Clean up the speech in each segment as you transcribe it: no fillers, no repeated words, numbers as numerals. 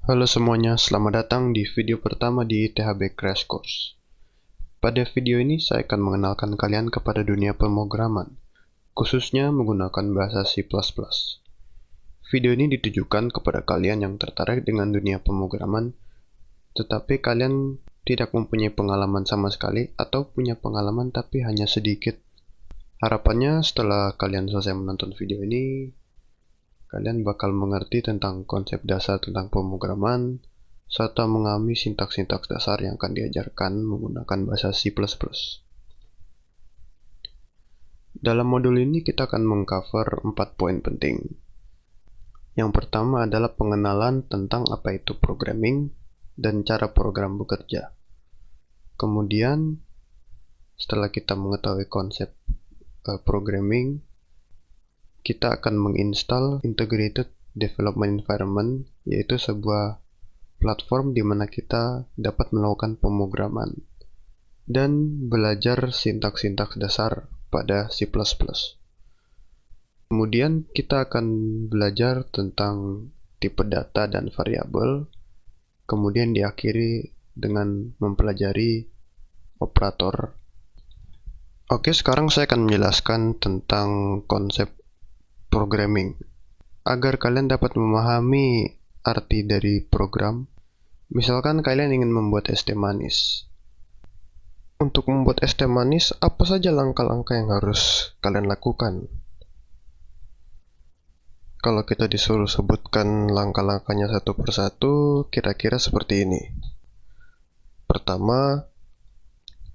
Halo semuanya, selamat datang di video pertama di THB Crash Course. Pada video ini saya akan mengenalkan kalian kepada dunia pemrograman, khususnya menggunakan bahasa C++. Video ini ditujukan kepada kalian yang tertarik dengan dunia pemrograman, tetapi kalian tidak mempunyai pengalaman sama sekali atau punya pengalaman tapi hanya sedikit. Harapannya setelah kalian selesai menonton video ini, kalian bakal mengerti tentang konsep dasar tentang pemrograman, serta mengalami sintaks-sintaks dasar yang akan diajarkan menggunakan bahasa C++. Dalam modul ini kita akan mengcover 4 poin penting. Yang pertama adalah pengenalan tentang apa itu programming dan cara program bekerja. Kemudian, setelah kita mengetahui konsep programming, kita akan menginstal Integrated Development Environment, yaitu sebuah platform di mana kita dapat melakukan pemrograman dan belajar sintaks-sintaks dasar pada C++. Kemudian kita akan belajar tentang tipe data dan variabel, kemudian diakhiri dengan mempelajari operator. Oke, sekarang saya akan menjelaskan tentang konsep programming. Agar kalian dapat memahami arti dari program, misalkan kalian ingin membuat es teh manis. Untuk membuat es teh manis, apa saja langkah-langkah yang harus kalian lakukan? Kalau kita disuruh sebutkan langkah-langkahnya satu persatu, kira-kira seperti ini. Pertama,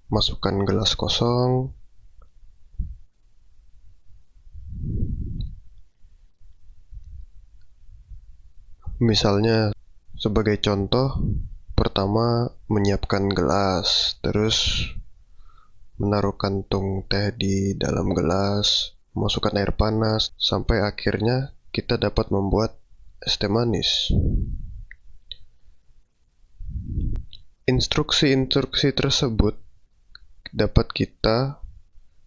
masukkan gelas kosong. Misalnya, sebagai contoh, pertama menyiapkan gelas, terus menaruh kantung teh di dalam gelas, masukkan air panas, sampai akhirnya kita dapat membuat es teh manis. Instruksi-instruksi tersebut dapat kita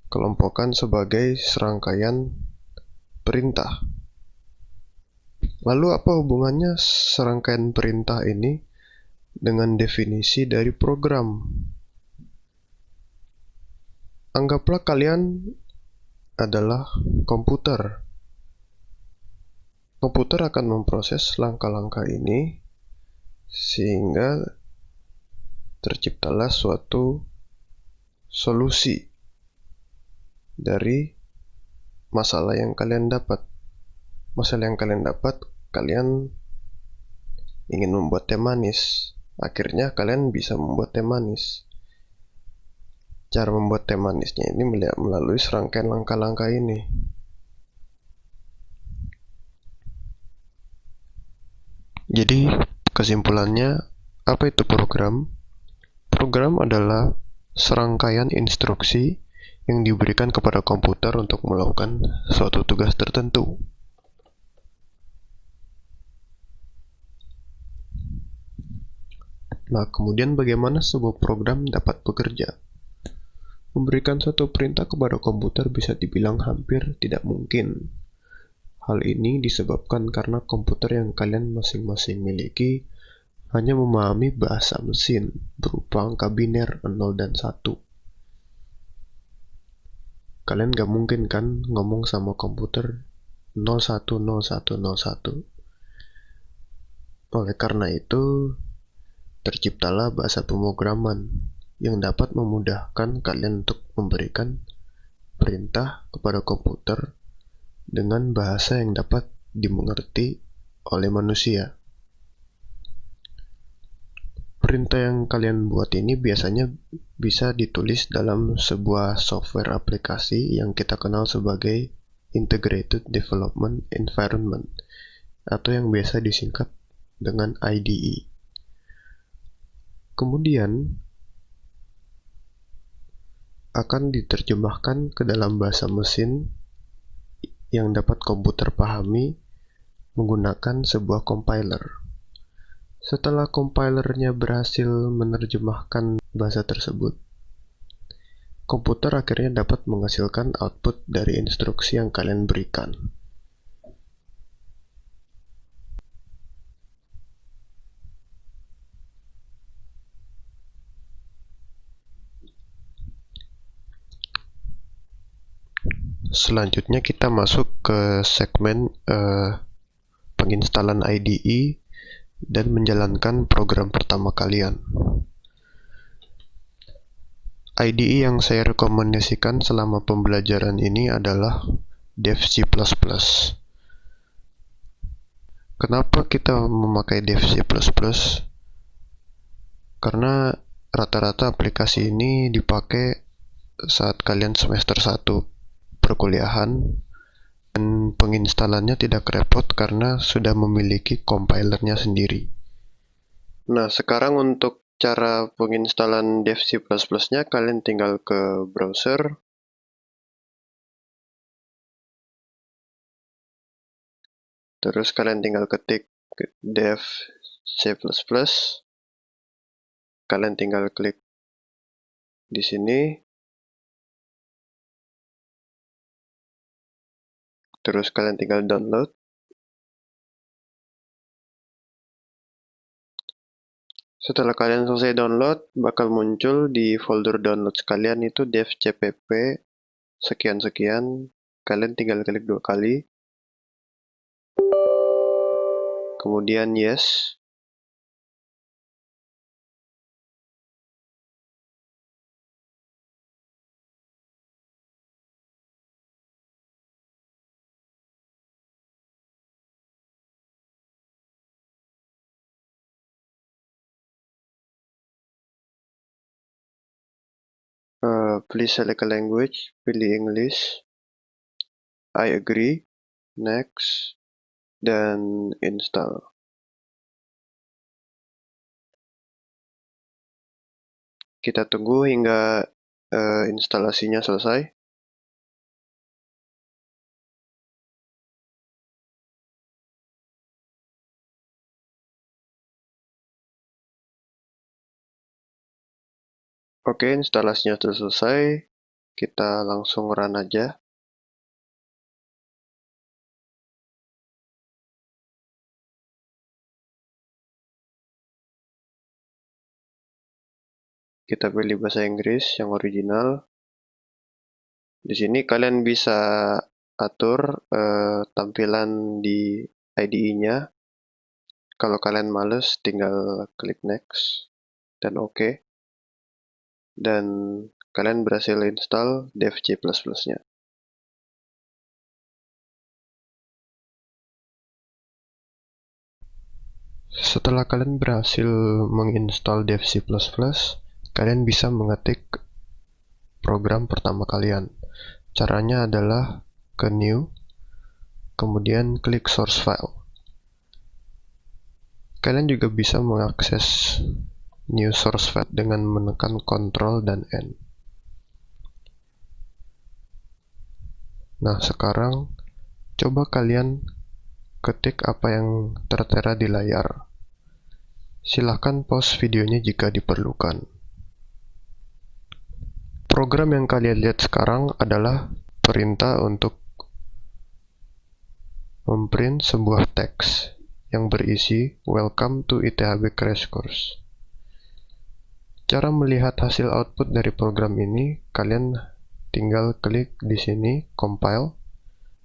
kelompokkan sebagai serangkaian perintah. Lalu apa hubungannya serangkaian perintah ini dengan definisi dari program? Anggaplah kalian adalah komputer. Komputer akan memproses langkah-langkah ini sehingga terciptalah suatu solusi dari masalah yang kalian dapat. Masalah yang kalian dapat, kalian ingin membuat teh manis. Akhirnya kalian bisa membuat teh manis. Cara membuat teh manisnya ini melalui serangkaian langkah-langkah ini. Jadi, kesimpulannya, apa itu program? Program adalah serangkaian instruksi yang diberikan kepada komputer untuk melakukan suatu tugas tertentu. Nah, kemudian bagaimana sebuah program dapat bekerja? Memberikan suatu perintah kepada komputer bisa dibilang hampir tidak mungkin. Hal ini disebabkan karena komputer yang kalian masing-masing miliki hanya memahami bahasa mesin berupa angka biner 0 dan 1. Kalian gak mungkin kan ngomong sama komputer 010101. Oleh karena itu, terciptalah bahasa pemrograman yang dapat memudahkan kalian untuk memberikan perintah kepada komputer dengan bahasa yang dapat dimengerti oleh manusia. Perintah yang kalian buat ini biasanya bisa ditulis dalam sebuah software aplikasi yang kita kenal sebagai Integrated Development Environment atau yang biasa disingkat dengan IDE. Kemudian akan diterjemahkan ke dalam bahasa mesin yang dapat komputer pahami menggunakan sebuah compiler. Setelah compilernya berhasil menerjemahkan bahasa tersebut, komputer akhirnya dapat menghasilkan output dari instruksi yang kalian berikan. Selanjutnya kita masuk ke segmen penginstalan IDE dan menjalankan program pertama kalian. IDE yang saya rekomendasikan selama pembelajaran ini adalah Dev C++. Kenapa kita memakai Dev C++? Karena rata-rata aplikasi ini dipakai saat kalian semester 1 perkuliahan, dan penginstalannya tidak repot karena sudah memiliki compilernya sendiri. Nah, sekarang untuk cara penginstalan Dev C++ nya, kalian tinggal ke browser, terus kalian tinggal ketik Dev C++, kalian tinggal klik di sini, terus kalian tinggal download. Setelah kalian selesai download, bakal muncul di folder download kalian itu devcpp sekian-sekian. Kalian tinggal klik 2 kali, kemudian yes. Please select a language, pilih English, I agree, next, dan install. Kita tunggu hingga instalasinya selesai. Oke, instalasinya sudah selesai. Kita langsung run aja. Kita pilih bahasa Inggris yang original. Di sini kalian bisa atur tampilan di IDE-nya. Kalau kalian males, tinggal klik next dan OK. Dan kalian berhasil install Dev C++ nya. Setelah kalian berhasil menginstal Dev C++, kalian bisa mengetik program pertama kalian. Caranya adalah ke New, kemudian klik Source File. Kalian juga bisa mengakses New Source File dengan menekan Ctrl dan N. Nah, sekarang coba kalian ketik apa yang tertera di layar. Silahkan pause videonya jika diperlukan. Program yang kalian lihat sekarang adalah perintah untuk memprint sebuah teks yang berisi Welcome to ITHB Crash Course. Cara melihat hasil output dari program ini, kalian tinggal klik di sini compile,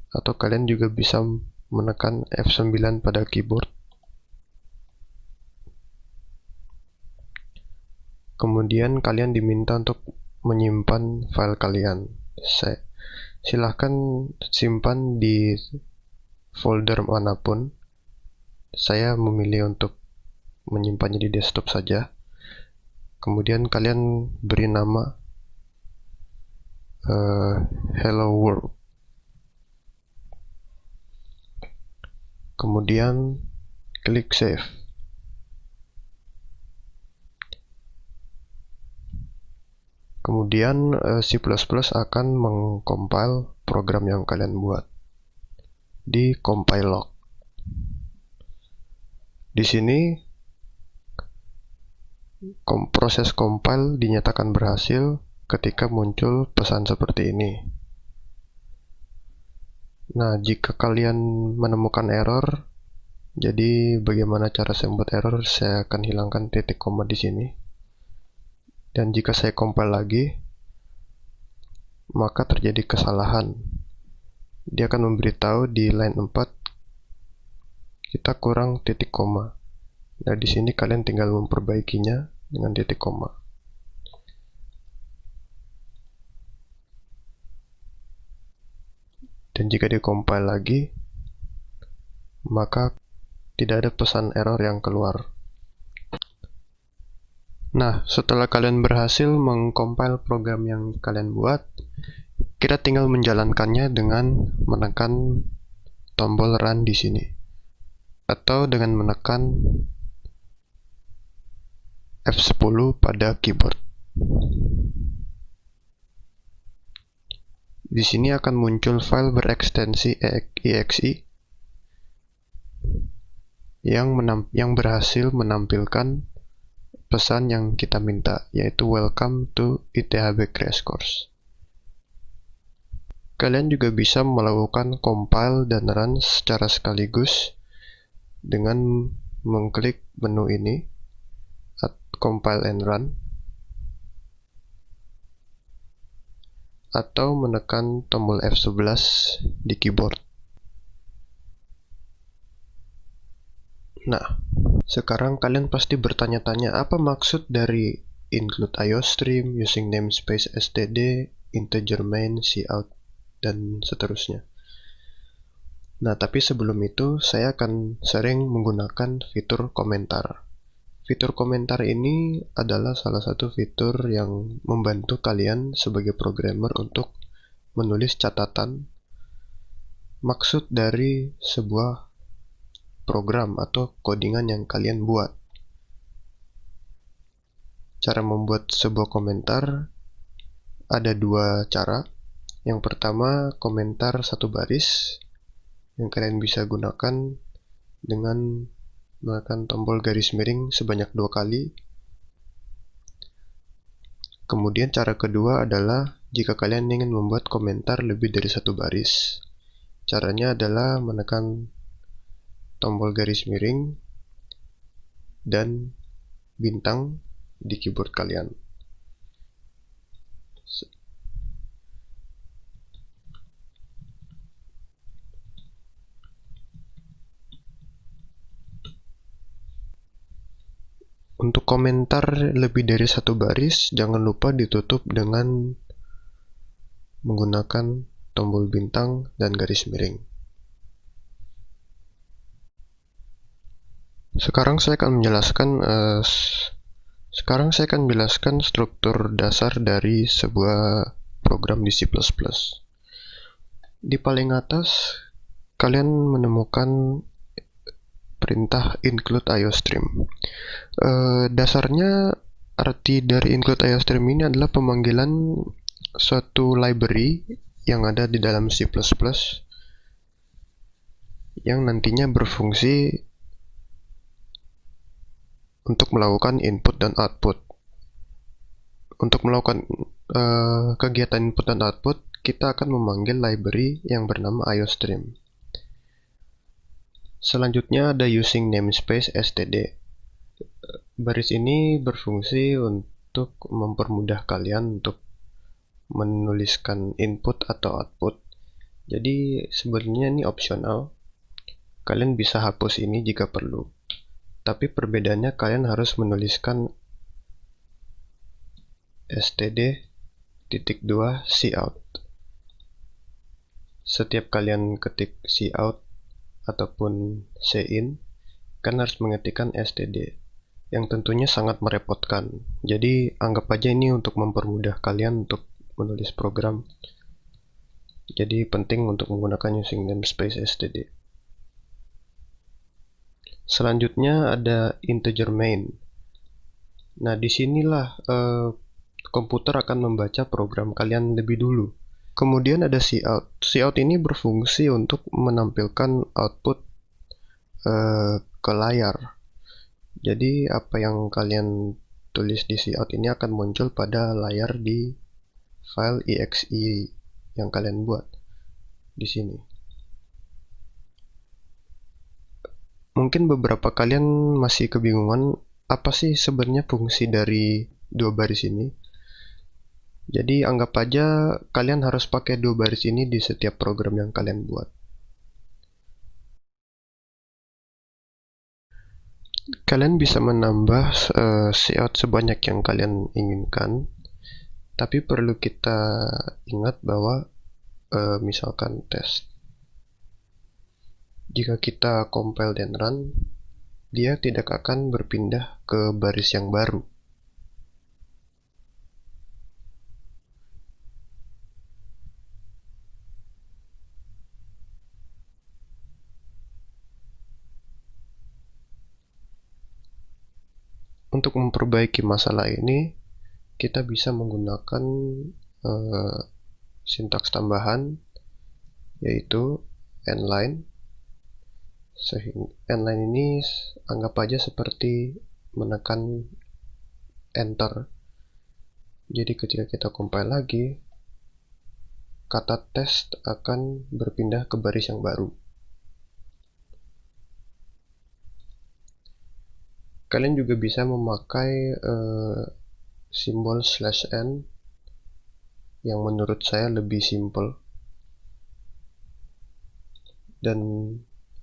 atau kalian juga bisa menekan F9 pada keyboard. Kemudian kalian diminta untuk menyimpan file kalian. Silahkan simpan di folder manapun. Saya memilih untuk menyimpannya di desktop saja. Kemudian kalian beri nama Hello World. Kemudian klik save. Kemudian C++ akan mengcompile program yang kalian buat di compile log. Di sini proses compile dinyatakan berhasil ketika muncul pesan seperti ini. Nah, jika kalian menemukan error, jadi bagaimana cara saya membuat error? Saya akan hilangkan titik koma di sini. Dan jika saya compile lagi, maka terjadi kesalahan. dia akan memberitahu di line 4 kita kurang titik koma. Nah, di sini kalian tinggal memperbaikinya dengan titik koma. Dan jika di-compile lagi, maka tidak ada pesan error yang keluar. Nah, setelah kalian berhasil mengcompile program yang kalian buat, kita tinggal menjalankannya dengan menekan tombol run di sini, atau dengan menekan F10 pada keyboard. Di sini akan muncul file berekstensi exe yang berhasil menampilkan pesan yang kita minta, yaitu welcome to ITHB Crash Course. Kalian juga bisa melakukan compile dan run secara sekaligus dengan mengklik menu ini, compile and run, atau menekan tombol F11 di keyboard. Nah, sekarang kalian pasti bertanya-tanya apa maksud dari include IOStream, using namespace std, integer main, cout, dan seterusnya. Nah, tapi sebelum itu saya akan sering menggunakan fitur komentar. Fitur komentar ini adalah salah satu fitur yang membantu kalian sebagai programmer untuk menulis catatan maksud dari sebuah program atau codingan yang kalian buat. Cara membuat sebuah komentar ada dua cara. Yang pertama, komentar satu baris yang kalian bisa gunakan dengan menekan tombol garis miring sebanyak 2 kali. Kemudian cara kedua adalah jika kalian ingin membuat komentar lebih dari satu baris. Caranya adalah menekan tombol garis miring dan bintang di keyboard kalian. Untuk komentar lebih dari satu baris, jangan lupa ditutup dengan menggunakan tombol bintang dan garis miring. Sekarang saya akan menjelaskan struktur dasar dari sebuah program di C++. Di paling atas, kalian menemukan perintah include IOStream. Dasarnya arti dari include IOStream ini adalah pemanggilan suatu library yang ada di dalam C++ yang nantinya berfungsi untuk melakukan input dan output. Untuk melakukan kegiatan input dan output, kita akan memanggil library yang bernama IOStream. Selanjutnya ada using namespace std. Baris ini berfungsi untuk mempermudah kalian untuk menuliskan input atau output. Jadi sebenarnya ini opsional. Kalian bisa hapus ini jika perlu. Tapi perbedaannya kalian harus menuliskan std.2 cout. Setiap kalian ketik cout ataupun cin, kalian harus mengetikkan std, yang tentunya sangat merepotkan. Jadi anggap aja ini untuk mempermudah kalian untuk menulis program. Jadi penting untuk menggunakan using namespace std. Selanjutnya ada integer main. Nah, disinilah komputer akan membaca program kalian lebih dulu. Kemudian ada cout. Cout ini berfungsi untuk menampilkan output ke layar. Jadi apa yang kalian tulis di cout ini akan muncul pada layar di file exe yang kalian buat di sini. Mungkin beberapa kalian masih kebingungan apa sih sebenarnya fungsi dari dua baris ini. Jadi anggap aja kalian harus pakai 2 baris ini di setiap program yang kalian buat. Kalian bisa menambah layout sebanyak yang kalian inginkan, tapi perlu kita ingat bahwa misalkan test, jika kita compile dan run, dia tidak akan berpindah ke baris yang baru. Untuk memperbaiki masalah ini, kita bisa menggunakan sintaks tambahan, yaitu endline. Sehingga endline ini anggap aja seperti menekan enter. Jadi ketika kita compile lagi, kata test akan berpindah ke baris yang baru. Kalian juga bisa memakai simbol /n yang menurut saya lebih simple dan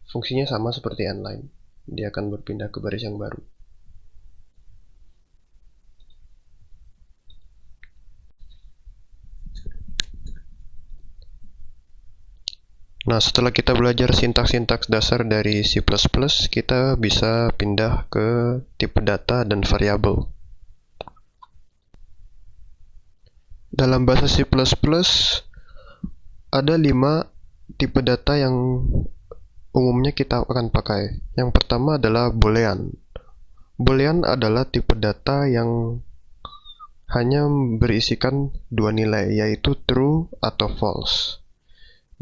fungsinya sama seperti endline. Dia akan berpindah ke baris yang baru. Nah, setelah kita belajar sintaks-sintaks dasar dari C++, kita bisa pindah ke tipe data dan variabel. Dalam bahasa C++, ada 5 tipe data yang umumnya kita akan pakai. Yang pertama adalah boolean. Boolean adalah tipe data yang hanya berisikan 2 nilai, yaitu true atau false.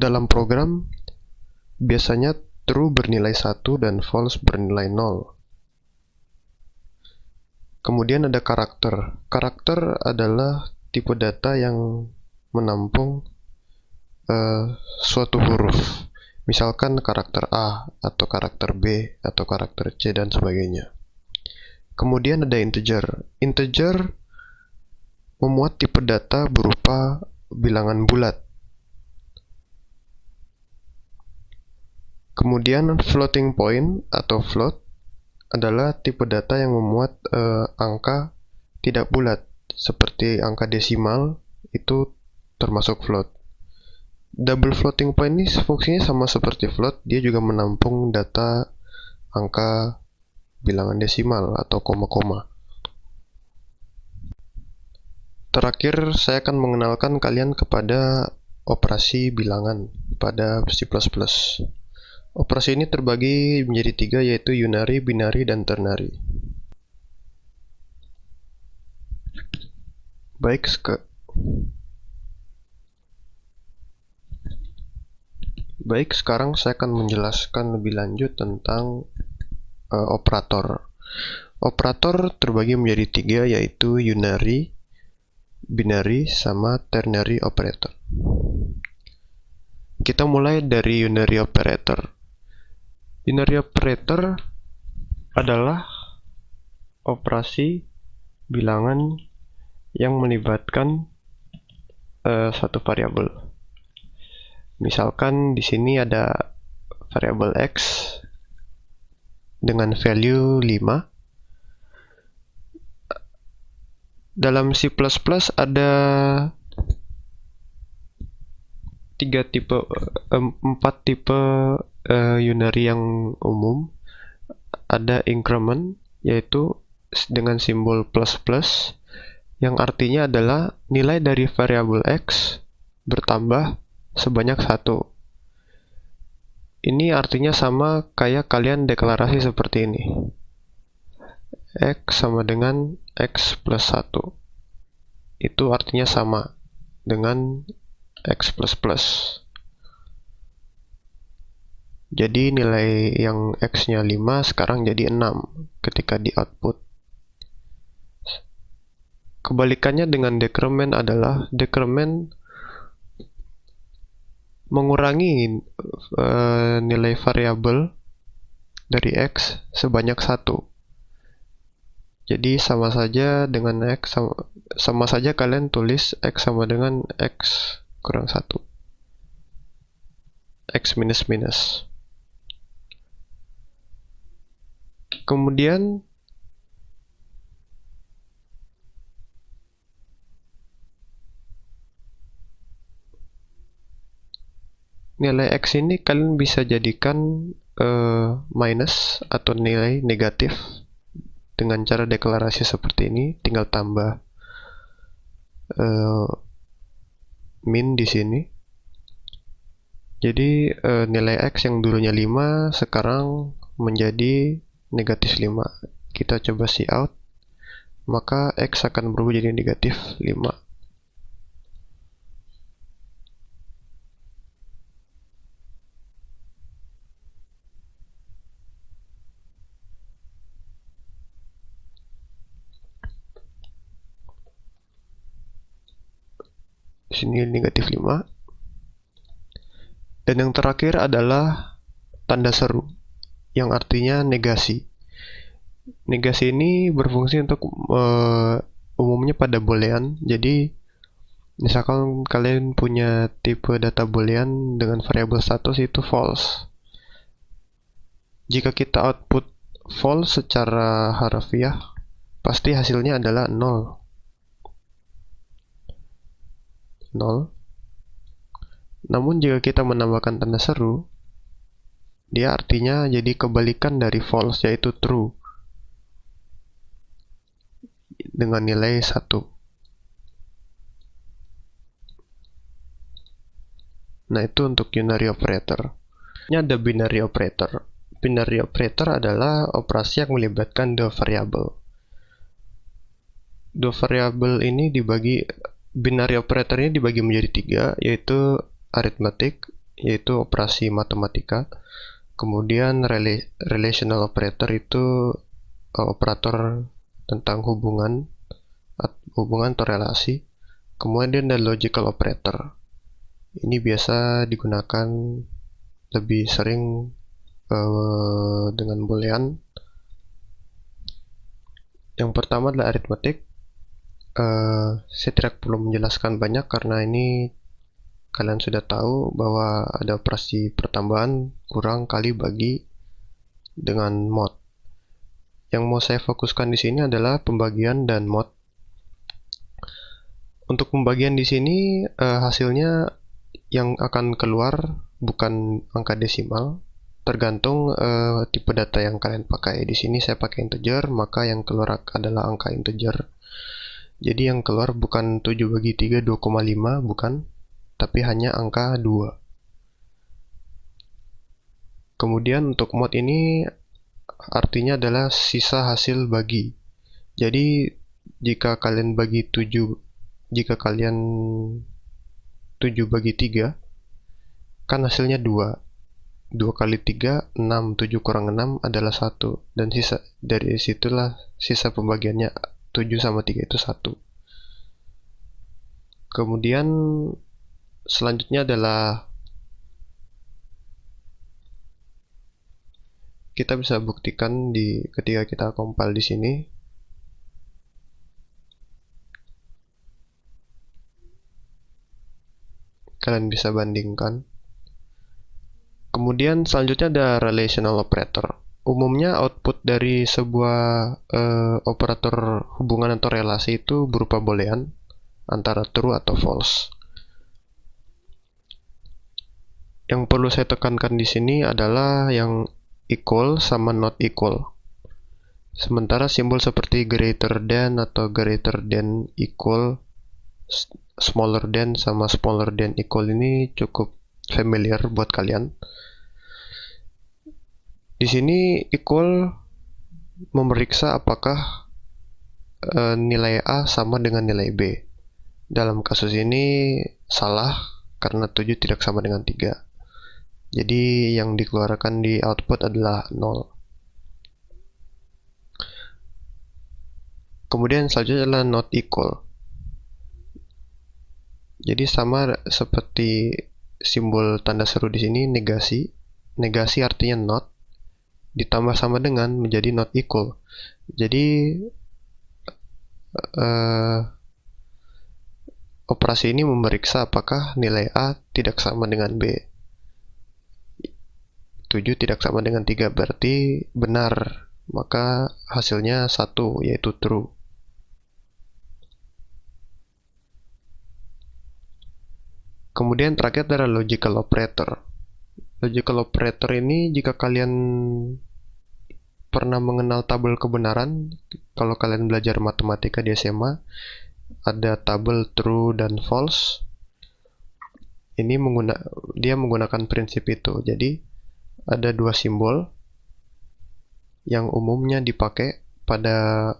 Dalam program, biasanya true bernilai 1 dan false bernilai 0. Kemudian ada karakter. Karakter adalah tipe data yang menampung suatu huruf. Misalkan karakter A, atau karakter B, atau karakter C, dan sebagainya. Kemudian ada integer. Integer memuat tipe data berupa bilangan bulat. Kemudian floating point atau float adalah tipe data yang memuat angka tidak bulat, seperti angka desimal itu termasuk float. Double floating point ini fungsinya sama seperti float, dia juga menampung data angka bilangan desimal atau koma-koma. Terakhir, saya akan mengenalkan kalian kepada operasi bilangan pada C++. Operasi ini terbagi menjadi 3, yaitu unary, binary, dan ternary. Baik, sekarang saya akan menjelaskan lebih lanjut tentang operator. Operator terbagi menjadi 3, yaitu unary, binary, sama ternary operator. Kita mulai dari unary operator. Unary operator adalah operasi bilangan yang melibatkan satu variabel. Misalkan di sini ada variabel x dengan value 5. Dalam C++ ada 4 tipe unary yang umum. Ada increment, yaitu dengan simbol plus, yang artinya adalah nilai dari variabel x bertambah sebanyak 1. Ini artinya sama kayak kalian deklarasi seperti ini. X sama dengan x plus 1. Itu artinya sama dengan x plus plus. Jadi nilai yang x-nya 5 sekarang jadi 6 ketika di output. Kebalikannya dengan decrement adalah decrement mengurangi nilai variabel dari x sebanyak 1. Jadi sama saja dengan X, sama saja kalian tulis X sama dengan X kurang 1. X minus minus. Kemudian nilai X ini kalian bisa jadikan minus atau nilai negatif dengan cara deklarasi seperti ini. Tinggal tambah min di sini. Jadi nilai X yang dulunya 5 sekarang menjadi negatif 5. Kita coba see out, maka X akan berubah jadi negatif 5. Di sini negatif 5. Dan yang terakhir adalah tanda seru, yang artinya negasi. Negasi ini berfungsi untuk umumnya pada boolean. Jadi misalkan kalian punya tipe data boolean dengan variabel status itu false. Jika kita output false secara harfiah, pasti hasilnya adalah 0. Namun jika kita menambahkan tanda seru, dia artinya jadi kebalikan dari false, yaitu true, dengan nilai 1. Nah, itu untuk unary operator. Ini ada binary operator. Binary operator adalah operasi yang melibatkan dua variabel. Dua variabel ini binary operator ini dibagi menjadi 3, yaitu arithmetic, yaitu operasi matematika. Kemudian relational operator itu operator tentang hubungan atau relasi. Kemudian ada logical operator. Ini biasa digunakan lebih sering dengan boolean. Yang pertama adalah arithmetic. Saya tidak perlu menjelaskan banyak karena ini kalian sudah tahu bahwa ada operasi pertambahan kurang kali bagi dengan mod. Yang mau saya fokuskan di sini adalah pembagian dan mod. Untuk pembagian di sini hasilnya yang akan keluar bukan angka desimal, tergantung tipe data yang kalian pakai. Di sini saya pakai integer, maka yang keluar adalah angka integer. Jadi yang keluar bukan 7 bagi 3 2,5, bukan, tapi hanya angka 2. Kemudian untuk mod ini artinya adalah sisa hasil bagi. Jadi jika kalian 7 bagi 3, kan hasilnya 2. 2 kali 3, 6. 7 kurang 6 adalah 1. Dan dari situlah sisa pembagiannya 7 sama 3 itu 1. Kemudian selanjutnya adalah kita bisa buktikan ketika kita compile di sini. Kalian bisa bandingkan. Kemudian selanjutnya ada relational operator. Umumnya output dari sebuah operator hubungan atau relasi itu berupa boolean antara true atau false. Yang perlu saya tekankan di sini adalah yang equal sama not equal. Sementara simbol seperti greater than atau greater than equal, smaller than sama smaller than equal ini cukup familiar buat kalian. Di sini equal memeriksa apakah nilai A sama dengan nilai B. Dalam kasus ini salah karena 7 tidak sama dengan 3. Jadi yang dikeluarkan di output adalah 0. Kemudian selanjutnya adalah not equal. Jadi sama seperti simbol tanda seru di sini, negasi. Negasi artinya not ditambah sama dengan menjadi not equal. Jadi operasi ini memeriksa apakah nilai A tidak sama dengan B. 7 tidak sama dengan 3 berarti benar, maka hasilnya 1, yaitu true. Kemudian terakhir adalah logical operator. Logical operator ini jika kalian pernah mengenal tabel kebenaran, kalau kalian belajar matematika di SMA, ada tabel true dan false. Ini dia menggunakan prinsip itu. Jadi ada dua simbol yang umumnya dipakai pada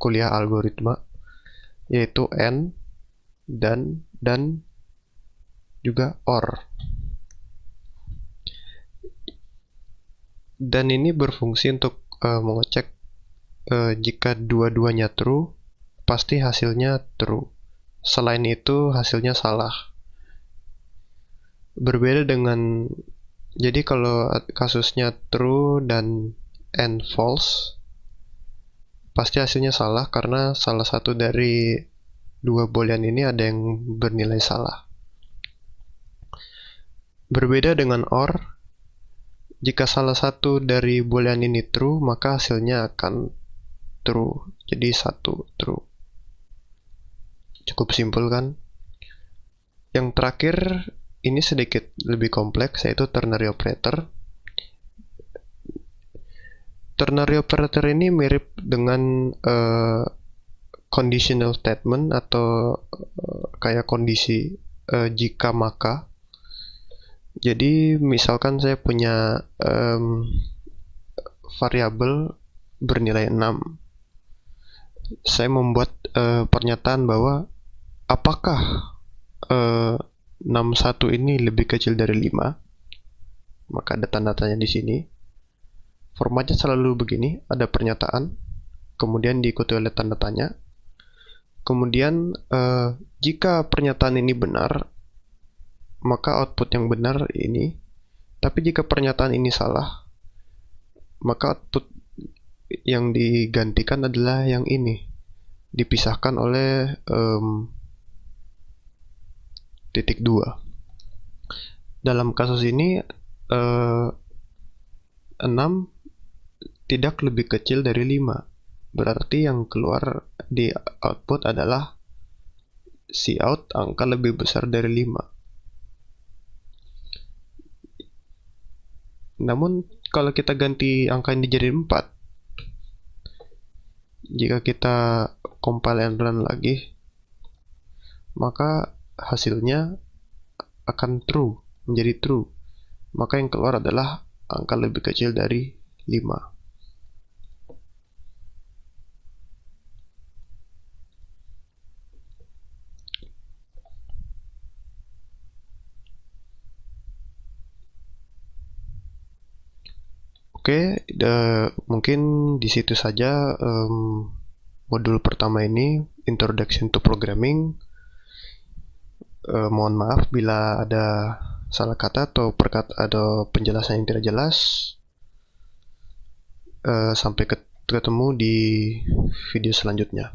kuliah algoritma, yaitu and dan juga or. Dan ini berfungsi untuk mengecek jika dua-duanya true, pasti hasilnya true. Selain itu hasilnya salah. Berbeda dengan, jadi kalau kasusnya true dan and false, pasti hasilnya salah karena salah satu dari dua boolean ini ada yang bernilai salah. Berbeda dengan or, jika salah satu dari boolean ini true, maka hasilnya akan true. Jadi 1 true. Cukup simpel kan? Yang terakhir ini sedikit lebih kompleks, yaitu ternary operator. Ternary operator ini mirip dengan conditional statement atau kayak kondisi jika maka. Jadi misalkan saya punya variabel bernilai 6. Saya membuat pernyataan bahwa apakah 61 ini lebih kecil dari 5? Maka ada tanda tanya di sini. Formatnya selalu begini, ada pernyataan, kemudian diikuti oleh tanda tanya. Kemudian jika pernyataan ini benar, maka output yang benar ini. Tapi jika pernyataan ini salah, maka output yang digantikan adalah yang ini, dipisahkan oleh titik 2. Dalam kasus ini 6 tidak lebih kecil dari 5. Berarti yang keluar di output adalah Cout angka lebih besar dari 5. Namun kalau kita ganti angka ini jadi 4, jika kita compile and run lagi, maka hasilnya akan true, menjadi true. Maka yang keluar adalah angka lebih kecil dari 5. Oke, mungkin di situ saja modul pertama ini, Introduction to Programming. Mohon maaf bila ada salah kata atau ada penjelasan yang tidak jelas. Sampai ketemu di video selanjutnya.